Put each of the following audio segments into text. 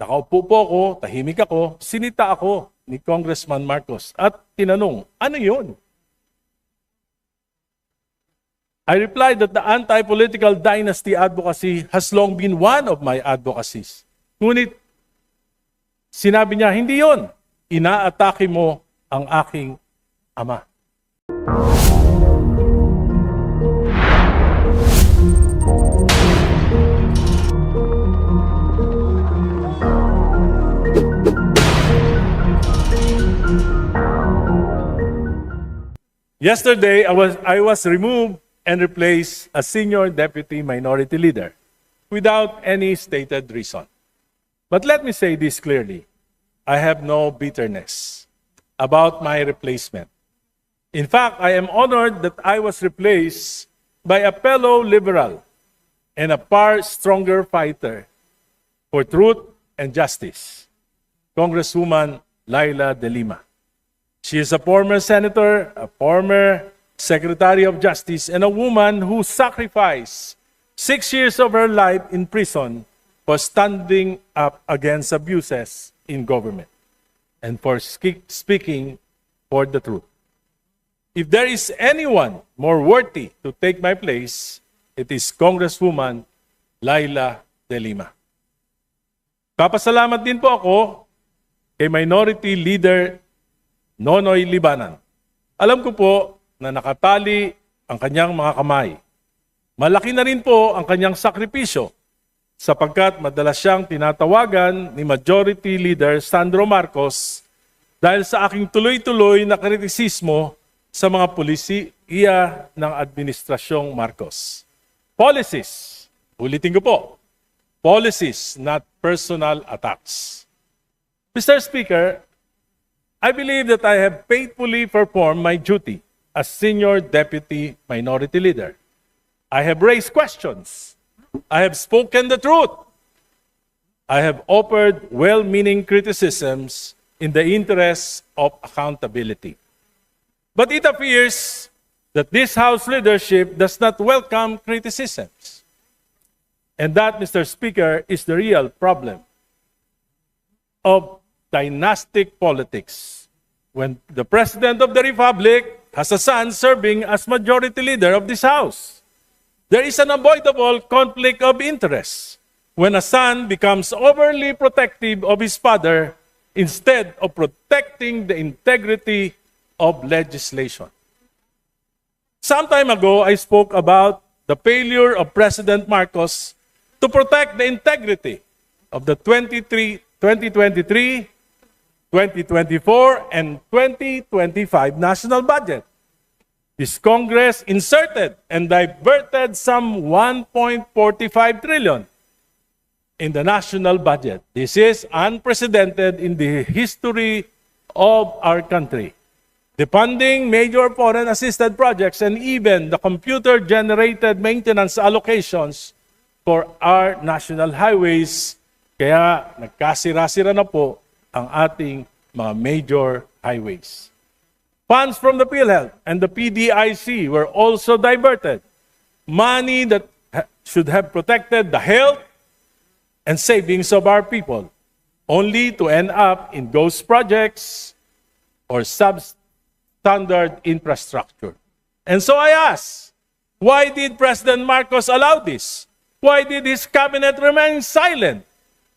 Nakaupo po ako, tahimik ako, sinita ako ni Congressman Marcos at tinanong, ano yun? I replied that the anti-political dynasty advocacy has long been one of my advocacies. Ngunit sinabi niya, hindi yun. Inaatake mo ang aking ama. Yesterday, I was removed and replaced as senior deputy minority leader without any stated reason. But let me say this clearly. I have no bitterness about my replacement. In fact, I am honored that I was replaced by a fellow liberal and a far stronger fighter for truth and justice, Congresswoman Laila De Lima. She is a former senator, a former secretary of justice, and a woman who sacrificed 6 years of her life in prison for standing up against abuses in government and for speaking for the truth. If there is anyone more worthy to take my place, it is Congresswoman Laila De Lima. Papasalamat din po ako kay Minority Leader Nonoy Libanan. Alam ko po na nakatali ang kanyang mga kamay. Malaki na rin po ang kanyang sakripisyo sapagkat madalas siyang tinatawagan ni Majority Leader Sandro Marcos dahil sa aking tuloy-tuloy na kritisismo sa mga polisiya ng Administrasyong Marcos. Policies, ulitin ko po, policies, not personal attacks. Mr. Speaker, I believe that I have faithfully performed my duty as Senior Deputy Minority Leader. I have raised questions. I have spoken the truth. I have offered well-meaning criticisms in the interest of accountability. But it appears that this House leadership does not welcome criticisms. And that, Mr. Speaker, is the real problem of dynastic politics. When the President of the Republic has a son serving as Majority Leader of this House, there is an unavoidable conflict of interest when a son becomes overly protective of his father instead of protecting the integrity of legislation. Some time ago, I spoke about the failure of President Marcos to protect the integrity of the 2023, 2024, and 2025 national budget. This Congress inserted and diverted some 1.45 trillion in the national budget. This is unprecedented in the history of our country. Defunding major foreign assisted projects and even the computer-generated maintenance allocations for our national highways. Kaya nagkasira-sira na po ang ating mga major highways. Funds from the PhilHealth and the PDIC were also diverted. Money that should have protected the health and savings of our people, only to end up in ghost projects or substandard infrastructure. And so I ask, why did President Marcos allow this? Why did his cabinet remain silent?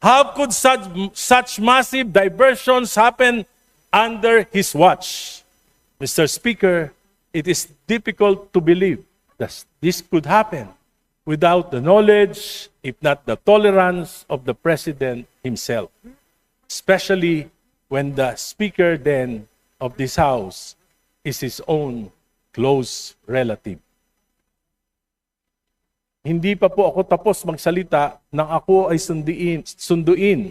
How could such massive diversions happen under his watch? Mr. Speaker, it is difficult to believe that this could happen without the knowledge, if not the tolerance, of the President himself, especially when the Speaker then of this House is his own close relative. Hindi pa po ako tapos magsalita nang ako ay sunduin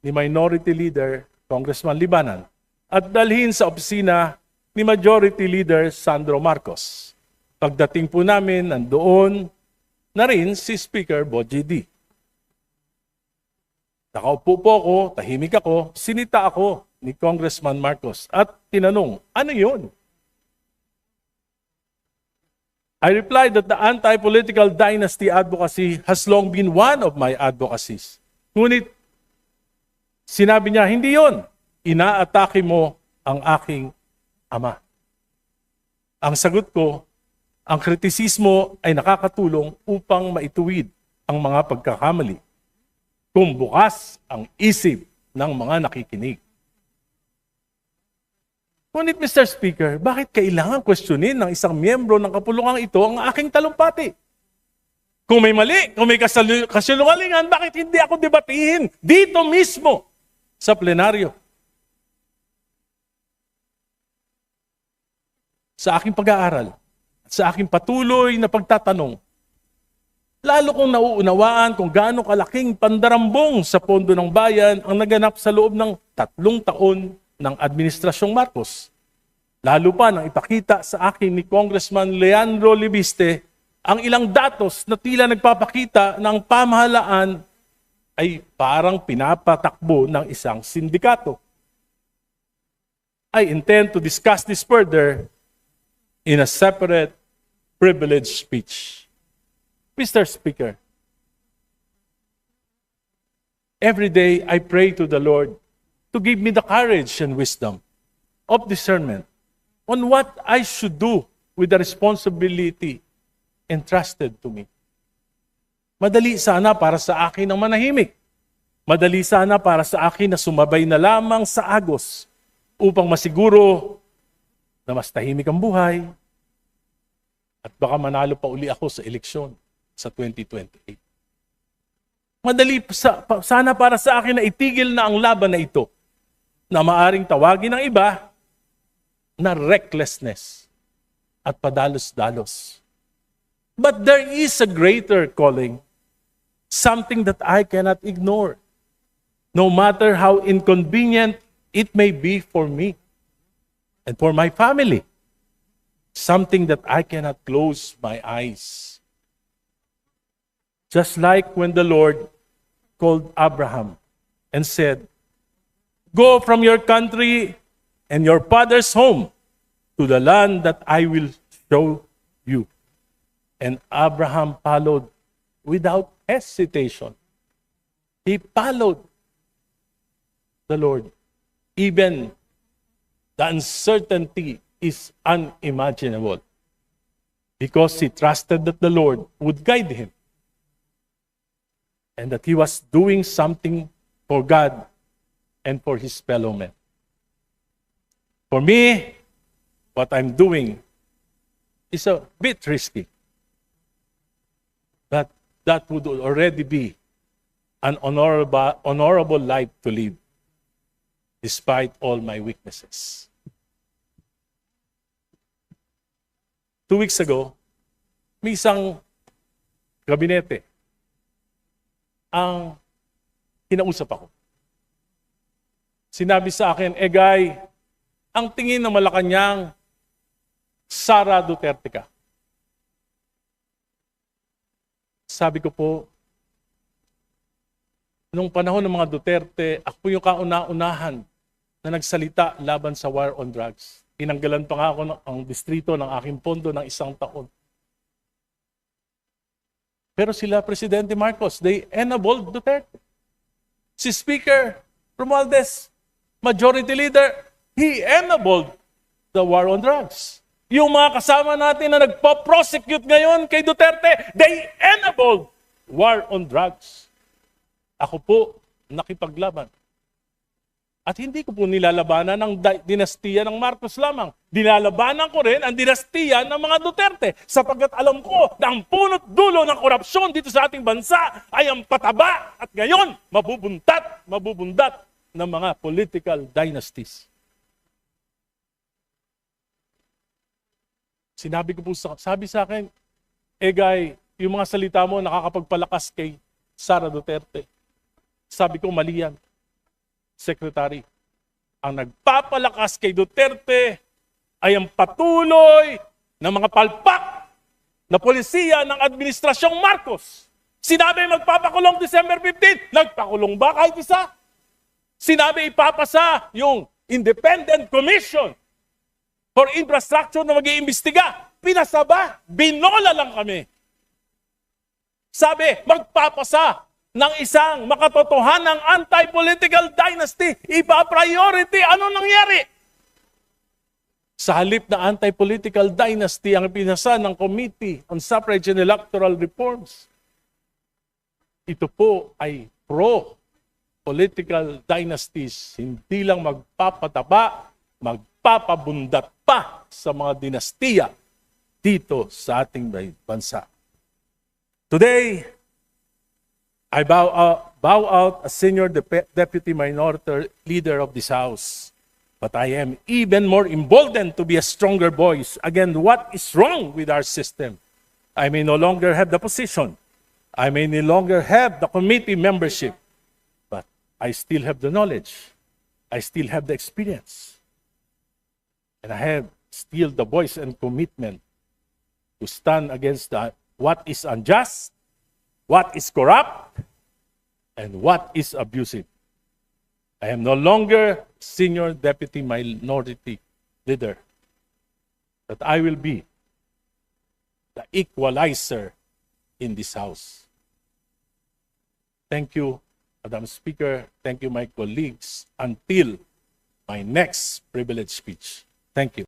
ni Minority Leader Congressman Libanan at dalhin sa opisina ni Majority Leader Sandro Marcos. Pagdating po namin, nandoon na rin si Speaker Bogie D. Nakaupo po ako, tahimik ako, sinita ako ni Congressman Marcos at tinanong, ano yun? I replied that the anti-political dynasty advocacy has long been one of my advocacies. Ngunit Sinabi niya, hindi yon. Inaatake mo ang aking ama. Ang sagot ko, ang kritisismo ay nakakatulong upang maituwid ang mga pagkakamali kung bukas ang isip ng mga nakikinig. Ngunit Mr. Speaker, bakit kailangan questionin ng isang miyembro ng kapulungang ito ang aking talumpati? Kung may mali, kung may kasinungalingan, bakit hindi ako debatihin dito mismo sa plenaryo? Sa aking pag-aaral, sa aking patuloy na pagtatanong, lalo kong nauunawaan kung gaano kalaking pandarambong sa pondo ng bayan ang naganap sa loob ng 3 taon ng Administrasyong Marcos. Lalo pa nang ipakita sa akin ni Congressman Leandro Libiste ang ilang datos na tila nagpapakita ng pamahalaan ay parang pinapatakbo ng isang sindikato. I intend to discuss this further in a separate privileged speech. Mr. Speaker, every day I pray to the Lord to give me the courage and wisdom of discernment on what I should do with the responsibility entrusted to me. Madali sana para sa akin ang manahimik. Madali sana para sa akin na sumabay na lamang sa agos upang masiguro na mas tahimik ang buhay at baka manalo pa uli ako sa eleksyon sa 2028. Madali sana para sa akin na itigil na ang laban na ito na maaring tawagin ng iba na recklessness at padalos-dalos. But there is a greater calling, something that I cannot ignore, no matter how inconvenient it may be for me and for my family. Something that I cannot close my eyes. Just like when the Lord called Abraham and said, "Go from your country and your father's home to the land that I will show you." And Abraham followed without hesitation. He followed the Lord. Even the uncertainty is unimaginable because he trusted that the Lord would guide him and that he was doing something for God and for his fellow men. For me, what I'm doing is a bit risky. But that would already be an honorable life to live, despite all my weaknesses. 2 weeks ago, may isang gabinete ang kinausap ako. Sinabi sa akin, Egay, ang tingin ng Malacanang, Sara Duterte ka. Sabi ko po, nung panahon ng mga Duterte, ako po yung kauna-unahan na nagsalita laban sa war on drugs. Tinanggalan pa nga ako ang distrito ng aking pondo ng 1 taon. Pero sila, Presidente Marcos, they enabled Duterte. Si Speaker Romualdez, Majority Leader, he enabled the war on drugs. Yung mga kasama natin na nagpo-prosecute ngayon kay Duterte, they enabled war on drugs. Ako po, nakipaglaban. At hindi ko po nilalabanan ang dinastiya ng Marcos lamang. Nilalabanan ko rin ang dinastiya ng mga Duterte sapagkat alam ko na ang punot dulo ng korupsyon dito sa ating bansa ay ang pataba at ngayon mabubundat ng mga political dynasties. Sabi sa akin, Egay, yung mga salita mo nakakapagpalakas kay Sara Duterte. Sabi ko, mali yan. Secretary, ang nagpapalakas kay Duterte ay ang patuloy ng mga palpak na polisiya ng Administrasyong Marcos. Sinabi magpapakulong December 15, nagpakulong ba kahit isa? Sinabi ipapasa yung Independent Commission for Infrastructure na mag-iimbestiga. Pinasa ba? Binola lang kami. Sabi, magpapasa ng isang makatotohanang anti-political dynasty. Iba-priority. Ano nangyari? Sa halip na anti-political dynasty ang pinasa ng Committee on Suffrage and Electoral Reforms, ito po ay pro-political dynasties, hindi lang magpapataba, magpapabundat pa sa mga dinastiya dito sa ating bansa. Today, I bow out as Senior Deputy Minority Leader of this House. But I am even more emboldened to be a stronger voice against what is wrong with our system. I may no longer have the position. I may no longer have the committee membership. But I still have the knowledge. I still have the experience. And I have still the voice and commitment to stand against what is unjust, what is corrupt, and what is abusive. I am no longer Senior Deputy Minority Leader, but I will be the equalizer in this House. Thank you, Madam Speaker. Thank you, my colleagues, until my next privilege speech. Thank you.